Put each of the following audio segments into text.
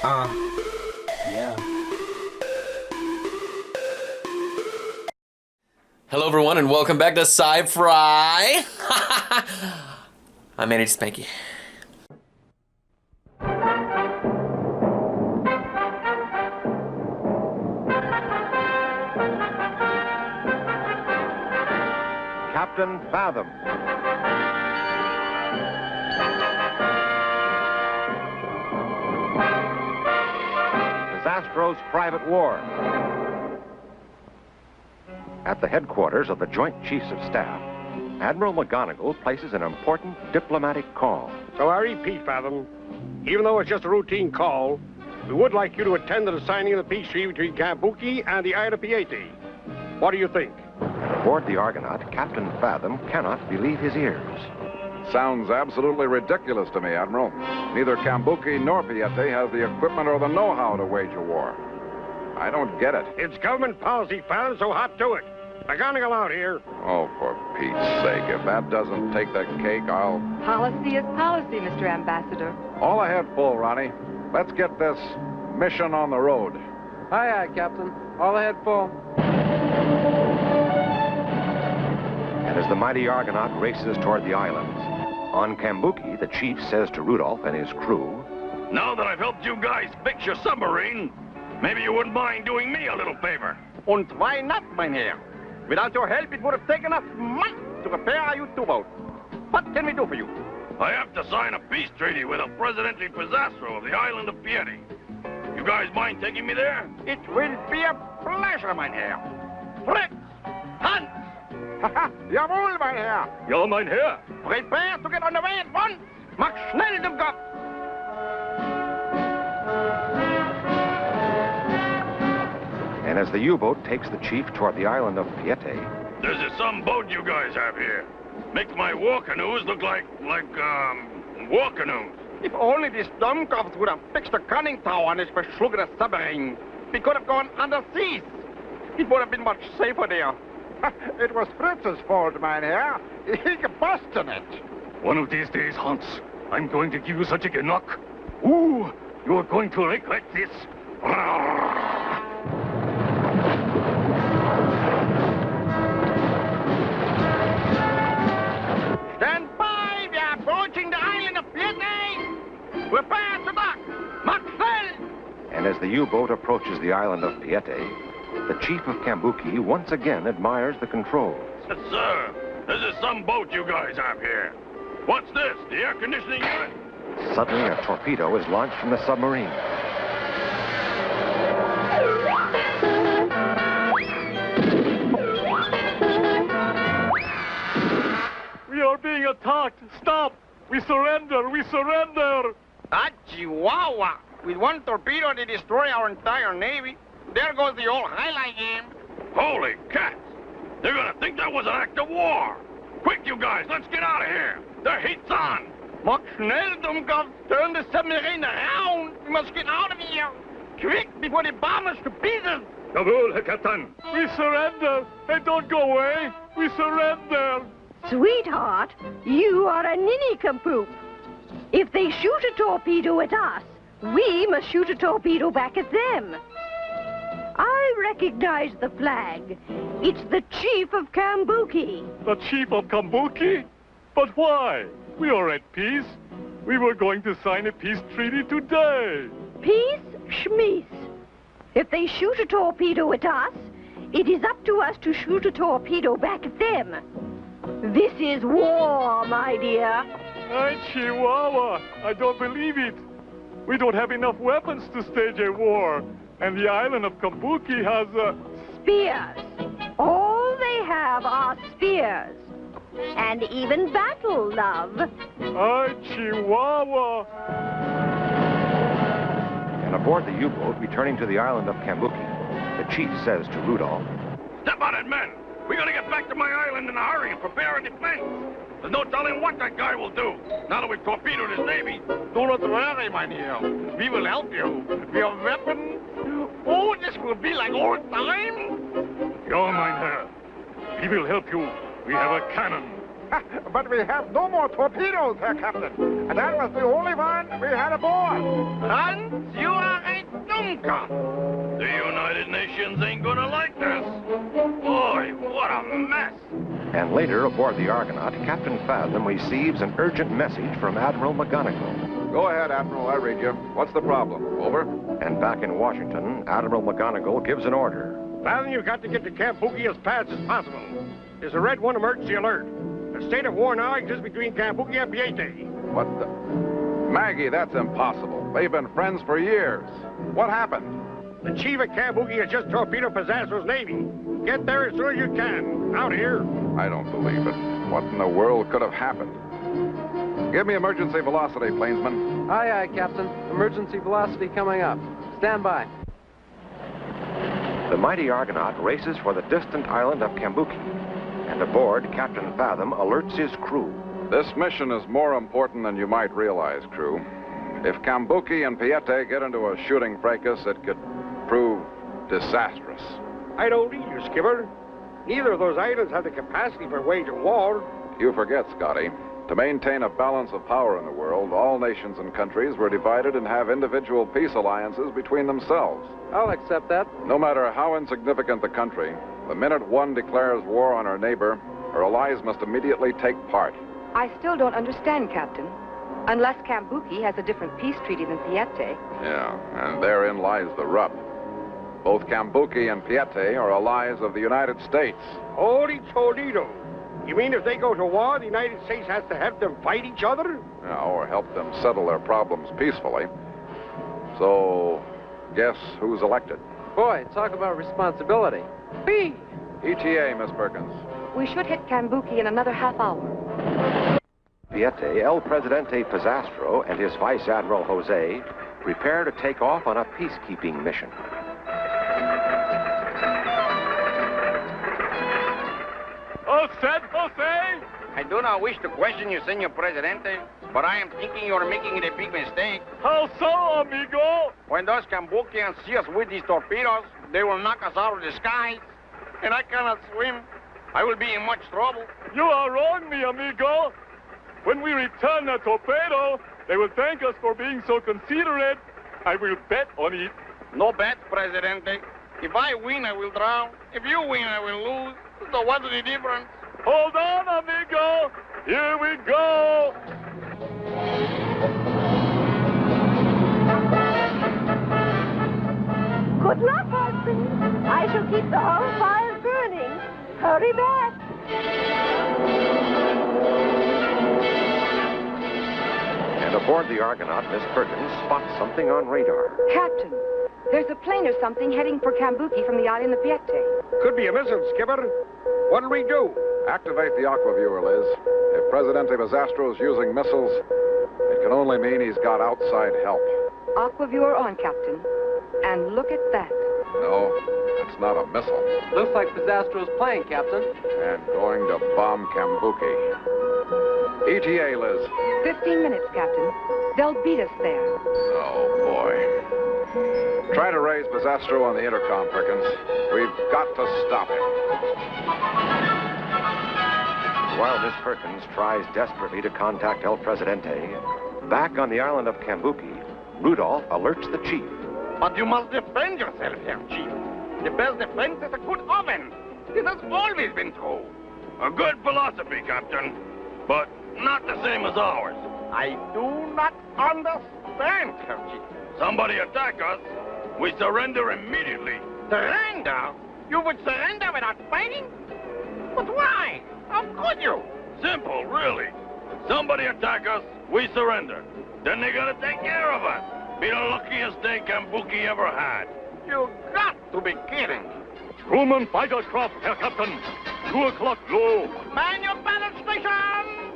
Yeah. Hello everyone and welcome back to Sifriday. I'm Manny Spanky. Captain Fathom. Disastro's Private War. At the headquarters of the Joint Chiefs of Staff, Admiral McGonigal places an important diplomatic call. So I repeat, Fathom, even though it's just a routine call, we would like you to attend to the signing of the peace treaty between Cambuki and the Isle of Piete. What do you think? Aboard the Argonaut, Captain Fathom cannot believe his ears. Sounds absolutely ridiculous to me, Admiral. Neither Cambuki nor Piete has the equipment or the know-how to wage a war. I don't get it. It's government policy, Fathom, so hot to it. McGonigal out here. Oh, for Pete's sake, if that doesn't take the cake, I'll... Policy is policy, Mr. Ambassador. All ahead full, Ronnie. Let's get this mission on the road. Aye, Captain. All ahead full. And as the mighty Argonaut races toward the islands, on Cambuki, the chief says to Rudolph and his crew, "Now that I've helped you guys fix your submarine, maybe you wouldn't mind doing me a little favor." And why not, mein Herr? Without your help, it would have taken us months to repair our U-boat. What can we do for you? I have to sign a peace treaty with El Presidente Pizarro of the island of Piete. You guys mind taking me there? It will be a pleasure, mein Herr. Fritz! Hans! Jawohl, mein Herr! Ja, mein Herr. Prepare to get on the way at once! Mach schnell dem Kopf! and as the U-boat takes the chief toward the island of Piete, There's some boat you guys have here. Makes my war canoes look like war canoes. If only these dumbcops would have fixed the conning tower on this beschlugene submarine, we could have gone underseas. It would have been much safer there. It was Fritz's fault, mein Herr. He busted it. One of these days, Hans, I'm going to give you such a knock. Ooh, you're going to regret this. Stand by! We are approaching the island of Piete! Prepare to dock! Mach schnell! and as the U-boat approaches the island of Piete, the chief of Cambuki once again admires the controls. Yes, sir. This is some boat you guys have here. What's this? The air conditioning unit? Suddenly, a torpedo is launched from the submarine. We are being attacked. Stop! We surrender! We surrender! Ah, Chihuahua! With one torpedo, they destroy our entire navy. There goes the old highlight game. Holy cats! They're gonna think that was an act of war! Quick, you guys, let's get out of here! The heat's on! Mach schnell, Dummkopf! Turn the submarine around! We must get out of here! Quick, before they bomb us to pieces! Jawohl, Herr Captain! We surrender! Hey, don't go away! We surrender! Sweetheart, you are a nincompoop. If they shoot a torpedo at us, we must shoot a torpedo back at them. I recognize the flag. It's the chief of Cambuki. The chief of Cambuki? But why? We are at peace. We were going to sign a peace treaty today. Peace, schmeece. If they shoot a torpedo at us, it is up to us to shoot a torpedo back at them. This is war, my dear. Hey, Chihuahua, I don't believe it. We don't have enough weapons to stage a war. And the island of Cambuki has Spears. All they have are spears. And even battle, love. Ay, Chihuahua. And aboard the U-boat returning to the island of Cambuki, the chief says to Rudolph, Step on it, men. We gotta get back to my island in a hurry and prepare a defense. There's no telling what that guy will do, now that we've torpedoed his navy. Do not worry, mein Herr. We will help you. We have weapons. Oh, this will be like old times. Ja, mein Herr. We will help you. We have a cannon. But we have no more torpedoes, Herr Captain. And that was the only one we had aboard. Hans, you are America. The United Nations ain't gonna like this. Boy, what a mess. And later, aboard the Argonaut, Captain Fathom receives an urgent message from Admiral McGonagall. Go ahead, Admiral. I read you. What's the problem? Over? And back in Washington, Admiral McGonagall gives an order. Fathom, you've got to get to Camp Bookie as fast as possible. There's a Red 1 emergency alert. A state of war now exists between Camp Bookie and Piete. What the... Maggie, that's impossible. They've been friends for years. What happened? The chief of Camp Bookie has just torpedoed Pizastro's Navy. Get there as soon as you can. Out here. I don't believe it. What in the world could have happened? Give me emergency velocity, plainsman. Aye, aye, Captain. Emergency velocity coming up. Stand by. The mighty Argonaut races for the distant island of Cambuki, and aboard, Captain Fathom alerts his crew. This mission is more important than you might realize, crew. If Cambuki and Piete get into a shooting fracas, it could prove disastrous. I don't need you, Skipper. Neither of those islands have the capacity for waging war. You forget, Scotty. To maintain a balance of power in the world, all nations and countries were divided and have individual peace alliances between themselves. I'll accept that. No matter how insignificant the country, the minute one declares war on her neighbor, her allies must immediately take part. I still don't understand, Captain. Unless Cambuki has a different peace treaty than Piete. Yeah, and therein lies the rub. Both Cambuki and Piete are allies of the United States. Holy Toledo. You mean if they go to war, the United States has to help them fight each other? Yeah, or help them settle their problems peacefully. So, guess who's elected? Boy, talk about responsibility. Whee! ETA, Miss Perkins. We should hit Cambuki in another half hour. Piete, El Presidente Pizastro, and his Vice Admiral Jose prepare to take off on a peacekeeping mission. All set, Jose? I do not wish to question you, Senor Presidente, but I am thinking you're making a big mistake. How so, amigo? When those Cambukians see us with these torpedoes, they will knock us out of the skies. And I cannot swim. I will be in much trouble. You are wrong, mi amigo. When we return the torpedo, they will thank us for being so considerate. I will bet on it. No bet, Presidente. If I win, I will drown. If you win, I will lose. So what's the difference? Hold on, amigo. Here we go. Good luck, husband. I shall keep the home fires burning. Hurry back. And aboard the Argonaut, Miss Perkins spots something on radar. Captain, there's a plane or something heading for Cambuki from the island of Piete. Could be a missile, Skipper. What'll we do? Activate the aquaviewer, Liz. If Presidente Pizastro is using missiles, it can only mean he's got outside help. Aquaviewer on, Captain. And look at that. No, it's not a missile. Looks like Pizastro's plane, Captain. And going to bomb Cambuki. ETA, Liz. 15 minutes, Captain. They'll beat us there. Oh, boy. Try to raise Pizastro on the intercom, Perkins. We've got to stop him. While Miss Perkins tries desperately to contact El Presidente, back on the island of Cambuki, Rudolph alerts the chief. But you must defend yourself, Herr Chief. The best defense is a good oven. This has always been true. A good philosophy, Captain, but not the same as ours. I do not understand, Herr Chief. Somebody attack us, we surrender immediately. Surrender? You would surrender without fighting? But why? How could you? Simple, really. Somebody attack us, we surrender. Then they gotta take care of us. Be the luckiest day Cambuki ever had. You got to be kidding. Truman fighter craft, Herr Captain. 2 o'clock low. Man your battle station!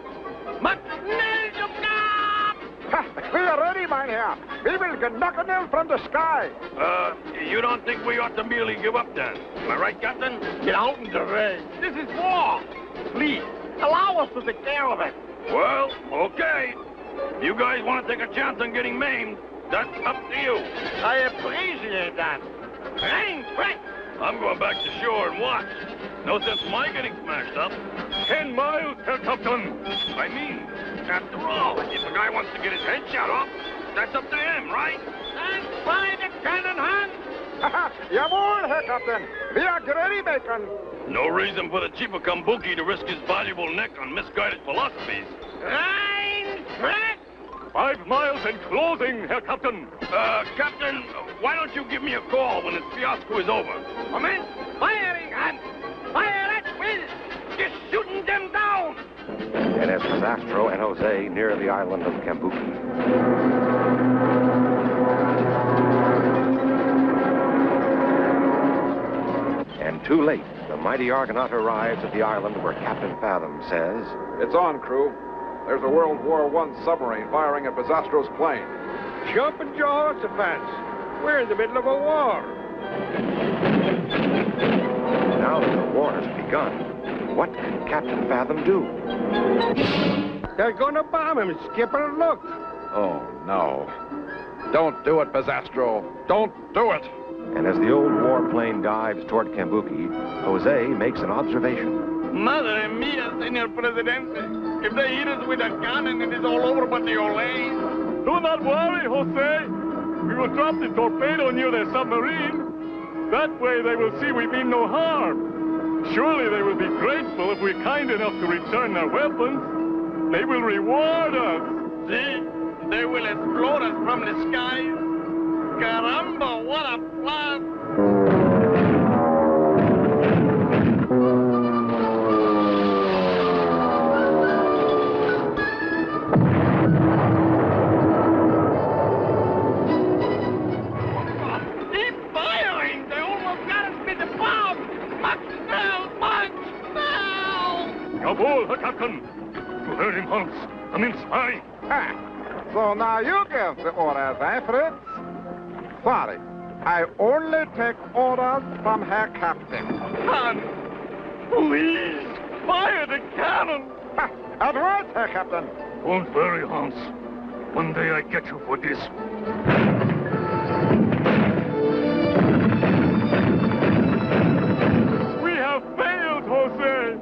Matnell you We are ready, mein Herr. We will knock a nail from the sky. You don't think we ought to merely give up then? Am I right, Captain? Get out in the rain. This is war. Please, allow us to take care of it. Well, okay. If you guys want to take a chance on getting maimed, that's up to you. I appreciate that. Rain, quick! I'm going back to shore and watch. No sense in my getting smashed up. 10 miles, Herr Captain. I mean, after all, if a guy wants to get his head shot off, that's up to him, right? And by the cannon high! Herr Captain. We are ready, Bacon. No reason for the chief of Kambuki to risk his valuable neck on misguided philosophies. 5 miles and closing, Herr Captain. Captain, why don't you give me a call when this fiasco is over? Commence firing, and fire at will. Just shooting them down. And as Pizastro and Jose near the island of Kambuki, and too late, the mighty Argonaut arrives at the island where Captain Fathom says, It's on, crew. There's a World War I submarine firing at Pizastro's plane. Jumping Jehoshaphat's. We're in the middle of a war. now that the war has begun, what can Captain Fathom do? They're going to bomb him, Skipper. Look. Oh, no. Don't do it, Pizastro. Don't do it. And as the old warplane dives toward Kambuki, Jose makes an observation. Madre mia, Senor Presidente. If they hit us with a cannon, it is all over but the Olays. Do not worry, Jose. We will drop the torpedo near their submarine. That way they will see we mean no harm. Surely they will be grateful if we're kind enough to return their weapons. They will reward us. See, they will explode us from the skies. Caramba, what a plan! Keep firing! They almost got us with the bomb! Much now! Much now! Jawohl, Herr Captain. You heard him, Hans. Come in, spy. So now you give the orders, eh, Fritz? Sorry, I only take orders from Herr Captain. Hans, please, fire the cannon. At once, Herr Captain. Don't worry, Hans. One day I get you for this. We have failed, Jose.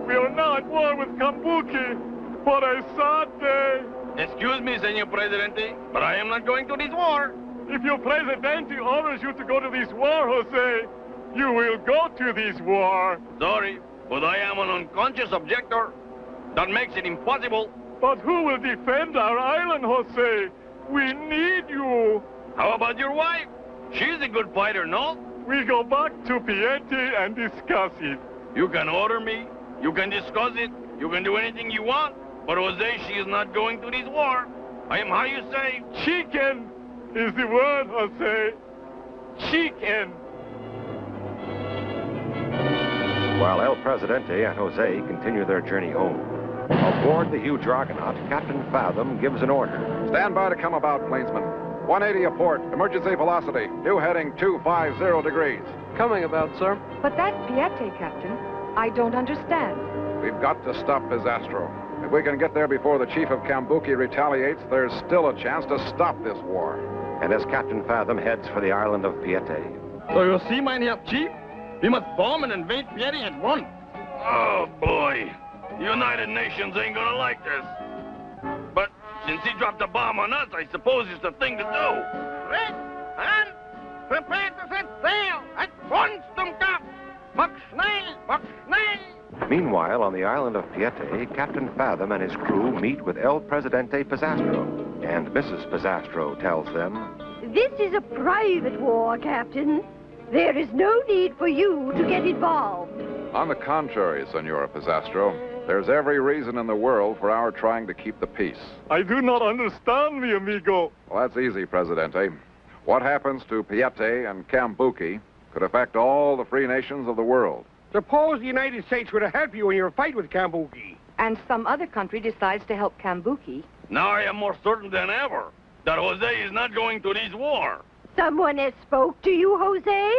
We are now at war with Kambuki. What a sad day. Excuse me, Senor Presidente, but I am not going to this war. If your Presidente orders you to go to this war, Jose, you will go to this war. Sorry, but I am an unconscious objector. That makes it impossible. But who will defend our island, Jose? We need you. How about your wife? She's a good fighter, no? We go back to Pieti and discuss it. You can order me. You can discuss it. You can do anything you want. But Jose, she is not going to this war. I am, how you say? Chicken is the word, Jose. Chicken. While El Presidente and Jose continue their journey home, aboard the huge Argonaut, Captain Fathom gives an order. Stand by to come about, plainsman. 180 a port. Emergency velocity. New heading 250 degrees. Coming about, sir. But that's Piete, Captain. I don't understand. We've got to stop Pizastro. If we can get there before the chief of Kambuki retaliates, there's still a chance to stop this war. And as Captain Fathom heads for the island of Piete, So you see, mein Herr Chief? We must bomb and invade Pieti at once. Oh, boy. The United Nations ain't gonna like this. But since he dropped a bomb on us, I suppose it's the thing to do. Red, and prepare to set sail at once, Dumkap. Mach schnell, mach schnell. meanwhile, on the island of Piete, Captain Fathom and his crew meet with El Presidente Pizastro. And Mrs. Pizastro tells them, This is a private war, Captain. There is no need for you to get involved. On the contrary, Senora Pizastro, there's every reason in the world for our trying to keep the peace. I do not understand, mi amigo. Well, that's easy, Presidente. What happens to Piete and Kambuki could affect all the free nations of the world. Suppose the United States were to help you in your fight with Kambuki. And some other country decides to help Kambuki. Now I am more certain than ever that Jose is not going to this war. Someone has spoke to you, Jose?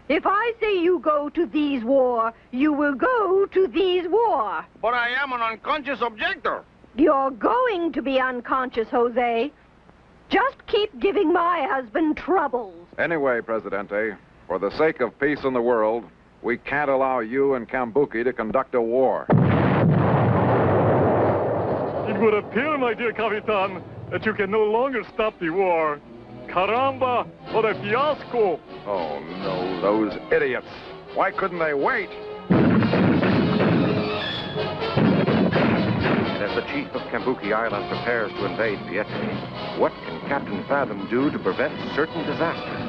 If I say you go to these war, you will go to these war. But I am an unconscious objector. You're going to be unconscious, Jose. Just keep giving my husband troubles. Anyway, Presidente, for the sake of peace in the world, we can't allow you and Kambuki to conduct a war. It would appear, my dear Capitan, that you can no longer stop the war. caramba or the fiasco. Oh, no, those idiots. Why couldn't they wait? And as the chief of Cambuki Island prepares to invade Piete, what can Captain Fathom do to prevent certain disasters?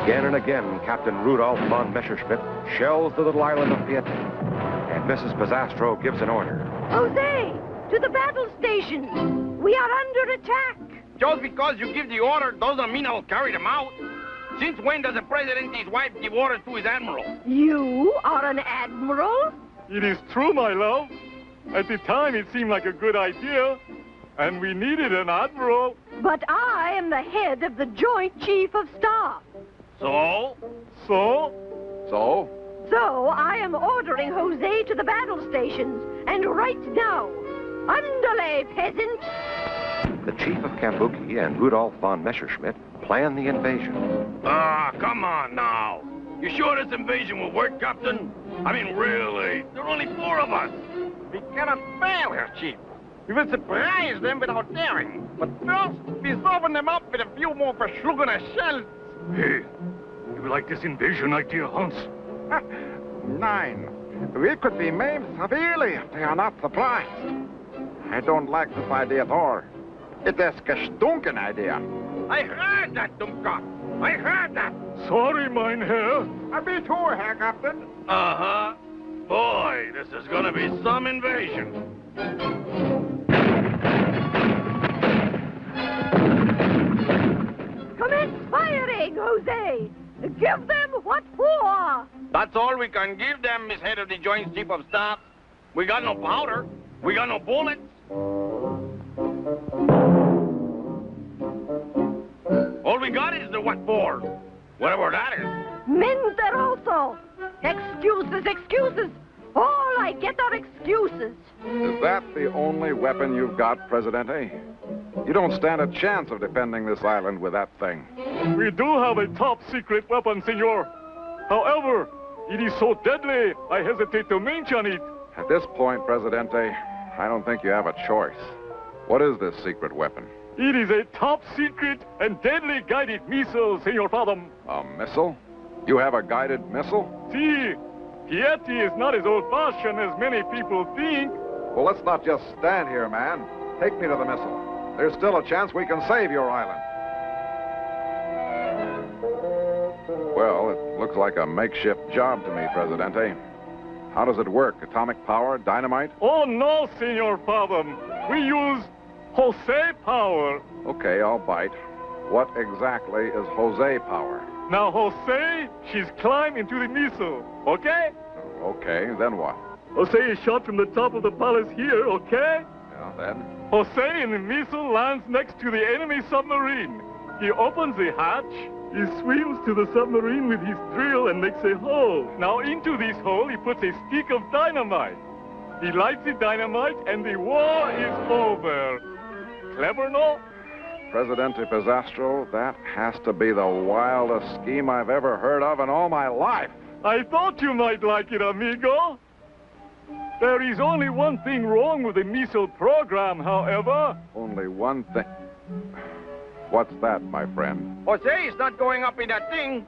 Again and again, Captain Rudolph von Messerschmitt shells the little island of Piete. And Mrs. Pizzastro gives an order. Jose, to the battle stations. We are under attack. Just because you give the order doesn't mean I'll carry them out. Since when does the Presidente's wife give orders to his admiral? You are an admiral? It is true, my love. At the time, it seemed like a good idea, and we needed an admiral. But I am the head of the Joint Chief of Staff. So? So? So? So I am ordering Jose to the battle stations, and right now. Andale, peasant! The chief of Cambuki and Rudolph von Messerschmitt plan the invasion. Come on now. You sure this invasion will work, Captain? I mean, really? There are only 4 of us. We cannot fail, Herr Chief. We will surprise them without daring. But first, we soften them up with a few more verschlungene shells. Hey, you like this invasion idea, Hans? 9. We could be maimed severely if they are not surprised. I don't like this idea at all. It is a gestunken idea. I heard that, Dummkopf. I heard that. Sorry, mein Herr. Me too, Herr Captain. Uh-huh. Boy, this is gonna be some invasion. Commence firing, Jose! Give them what for! That's all we can give them, Miss Head of the Joint Chief of Staff. We got no powder. We got no bullets. All we got is the what for. Whatever that is. Mentiroso! Excuses, excuses! All I get are excuses. Is that the only weapon you've got, Presidente? You don't stand a chance of defending this island with that thing. We do have a top-secret weapon, senor. However, it is so deadly, I hesitate to mention it. At this point, Presidente, I don't think you have a choice. What is this secret weapon? It is a top-secret and deadly guided missile, senor Fathom. A missile? You have a guided missile? See, Piete is not as old-fashioned as many people think. Well, let's not just stand here, man. Take me to the missile. There's still a chance we can save your island. Well, it looks like a makeshift job to me, Presidente. How does it work? Atomic power? Dynamite? Oh, no, senor Fathom. We use Jose power. Okay, I'll bite. What exactly is Jose power? Now, Jose, she's climbed into the missile, okay? Okay, then what? Jose is shot from the top of the palace here, okay? Yeah, then? Jose in the missile lands next to the enemy submarine. He opens the hatch, he swims to the submarine with his drill and makes a hole. Now into this hole he puts a stick of dynamite. He lights the dynamite and the war is over. Clever, no? Presidente Pizzastro, that has to be the wildest scheme I've ever heard of in all my life. I thought you might like it, amigo. There is only one thing wrong with the missile program, however. Only one thing. What's that, my friend? Jose is not going up in that thing.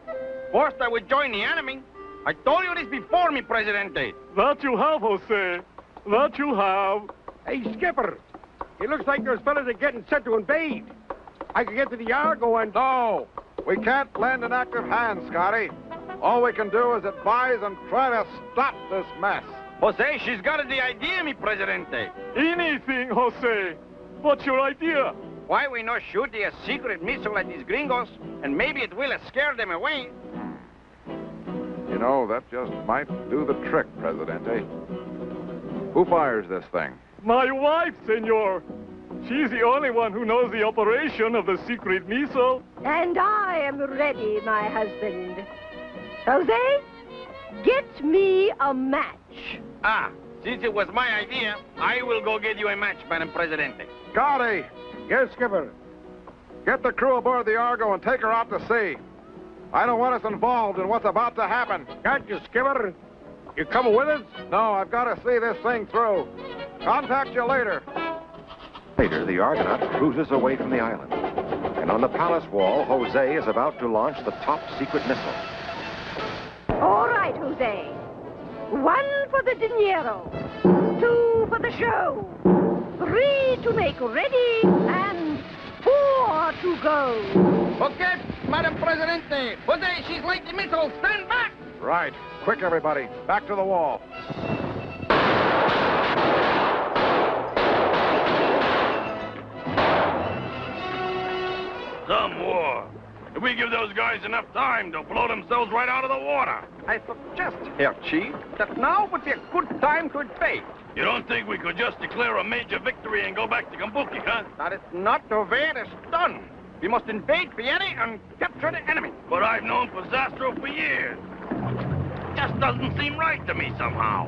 First, I would join the enemy. I told you this before, mi Presidente. That you have, Jose. That you have. Hey, Skipper. It looks like those fellas are getting set to invade. I could get to the Argo and... No, we can't lend an active hand, Scotty. All we can do is advise and try to stop this mess. Jose, she's got the idea, mi Presidente. Anything, Jose. What's your idea? Why we not shoot a secret missile at these gringos, and maybe it will scare them away. You know, that just might do the trick, Presidente. Who fires this thing? My wife, senor. She's the only one who knows the operation of the secret missile. And I am ready, my husband. Jose, get me a match. Since it was my idea, I will go get you a match, Madam Presidente. Scotty, Yes, Skipper. get the crew aboard the Argo and take her out to sea. I don't want us involved in what's about to happen. Got you, Skipper. You coming with us? No, I've got to see this thing through. Contact you later. Later, the Argonaut cruises away from the island. And on the palace wall, Jose is about to launch the top secret missile. All right, Jose. 1 for the dinero. 2 for the show. 3 to make ready. And 4 to go. Okay, Madam Presidente. Jose, she's like the missile. Stand back. Right. Quick, everybody. Back to the wall. Some war. If we give those guys enough time, they'll blow themselves right out of the water. I suggest, Herr Chief, that now would be a good time to invade. You don't think we could just declare a major victory and go back to Kambuki, huh? That is not the way it is done. We must invade Pieri and capture the enemy. But I've known Pizastro for years. Just doesn't seem right to me somehow.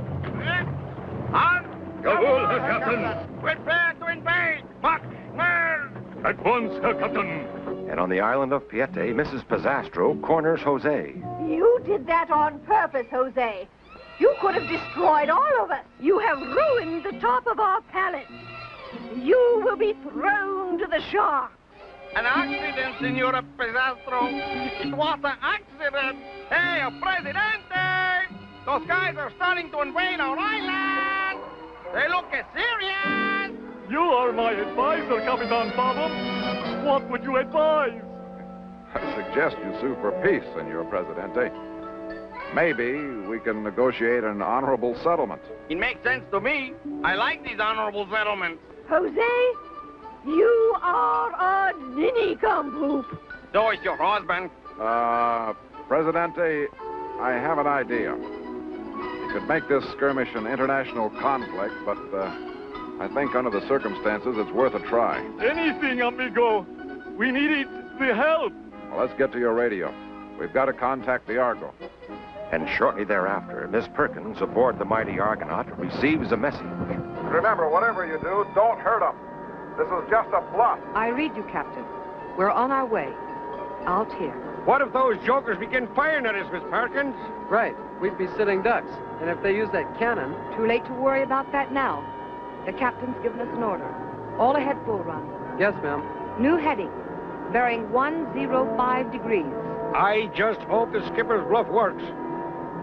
Jawohl, Herr Captain. Prepare to invade. March, march. At once, Herr Captain. And on the island of Piete, Mrs. Pizastro corners Jose. You did that on purpose, Jose. You could have destroyed all of us. You have ruined the top of our palace. You will be thrown to the sharks. An accident, Senora Pizastro. It was an accident. Hey, Presidente! Those guys are starting to invade our island. They look serious. You are my advisor, Capitan Fathom. What would you advise? I suggest you sue for peace, Senor Presidente. Maybe we can negotiate an honorable settlement. It makes sense to me. I like these honorable settlements. Jose, you are a ninny-cum-poop. So is your husband. Presidente, I have an idea. You could make this skirmish an international conflict, but, I think under the circumstances, it's worth a try. Anything, amigo. We need the help. Well, let's get to your radio. We've got to contact the Argo. And shortly thereafter, Miss Perkins, aboard the mighty Argonaut, receives a message. Remember, whatever you do, don't hurt them. This is just a plot. I read you, Captain. We're on our way. Out here. What if those jokers begin firing at us, Miss Perkins? Right. We'd be sitting ducks. And if they use that cannon... Too late to worry about that now. The captain's given us an order. All ahead full run. Yes, ma'am. New heading. Bearing 105 degrees. I just hope the skipper's bluff works.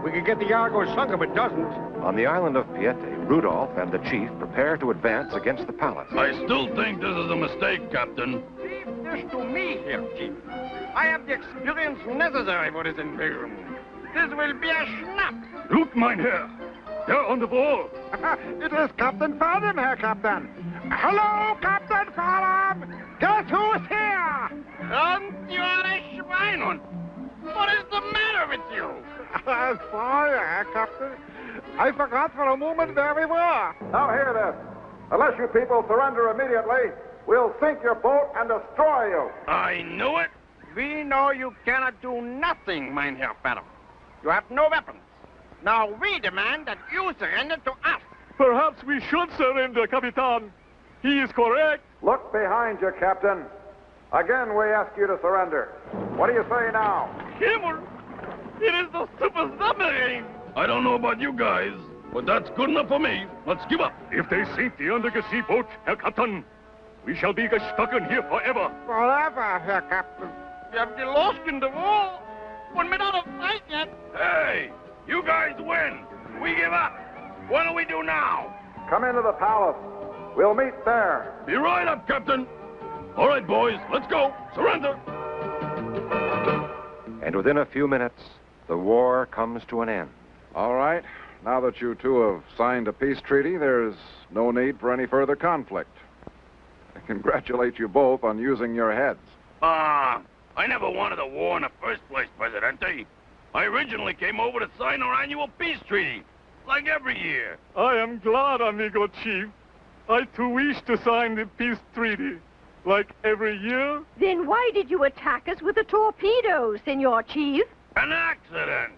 We could get the Argo sunk if it doesn't. On the island of Piete, Rudolph and the chief prepare to advance against the palace. I still think this is a mistake, Captain. Leave this to me here, Chief. I have the experience necessary for this invasion. This will be a snap. Look, mein Herr. They're on the wall. It is Captain Fathom, Herr Captain. Hello, Captain Fathom. Guess who's here? Und you are a Schweinhund. What is the matter with you? Sorry, Herr Captain. I forgot for a moment where we were. Now hear this. Unless you people surrender immediately, we'll sink your boat and destroy you. I knew it. We know you cannot do nothing, mein Herr Fathom. You have no weapons. Now we demand that you surrender to us. Perhaps we should surrender, Capitan. He is correct. Look behind you, Captain. Again, we ask you to surrender. What do you say now? Himmel! It is the super submarine! I don't know about you guys, but that's good enough for me. Let's give up. If they sink the Undersea boat, Herr Captain, we shall be stuck in here forever. Forever, Herr Captain. We have the lost in the wall. 1 minute out of sight yet. Hey, you guys win. We give up. What do we do now? Come into the palace. We'll meet there. Be right up, Captain. All right, boys, let's go. Surrender. And within a few minutes, the war comes to an end. All right. Now that you two have signed a peace treaty, there's no need for any further conflict. I congratulate you both on using your heads. I never wanted a war in the first place, Presidente. I originally came over to sign our annual peace treaty, like every year. I am glad, amigo chief. I too wish to sign the peace treaty, like every year. Then why did you attack us with a torpedo, Senor Chief? An accident.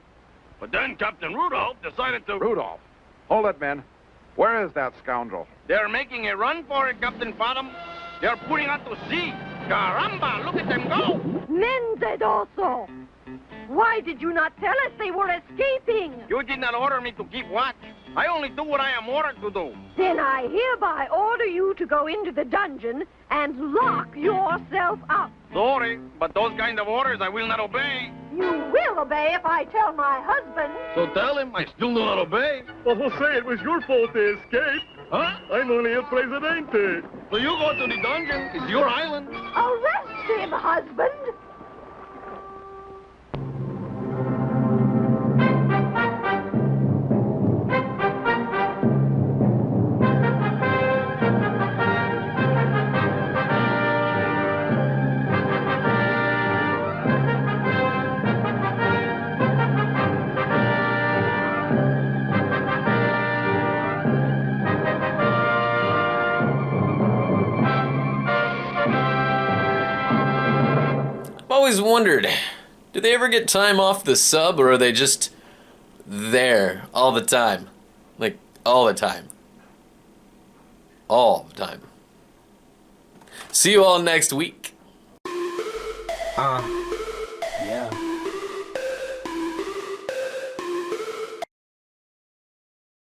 But then Captain Rudolph decided to... Rudolph. Hold it, men. Where is that scoundrel? They're making a run for it, Captain Fathom. They're putting out to sea. Caramba, look at them go. Mendedoso! Why did you not tell us they were escaping? You did not order me to keep watch. I only do what I am ordered to do. Then I hereby order you to go into the dungeon and lock yourself up. Sorry, but those kind of orders I will not obey. You will obey if I tell my husband. So tell him I still do not obey. But Jose, it was your fault they escaped. Huh? I'm only El Presidente. So you go to the dungeon. It's your island. Arrest him, husband. Always wondered, do they ever get time off the sub, or are they just there all the time? Like, all the time. All the time. See you all next week. Yeah.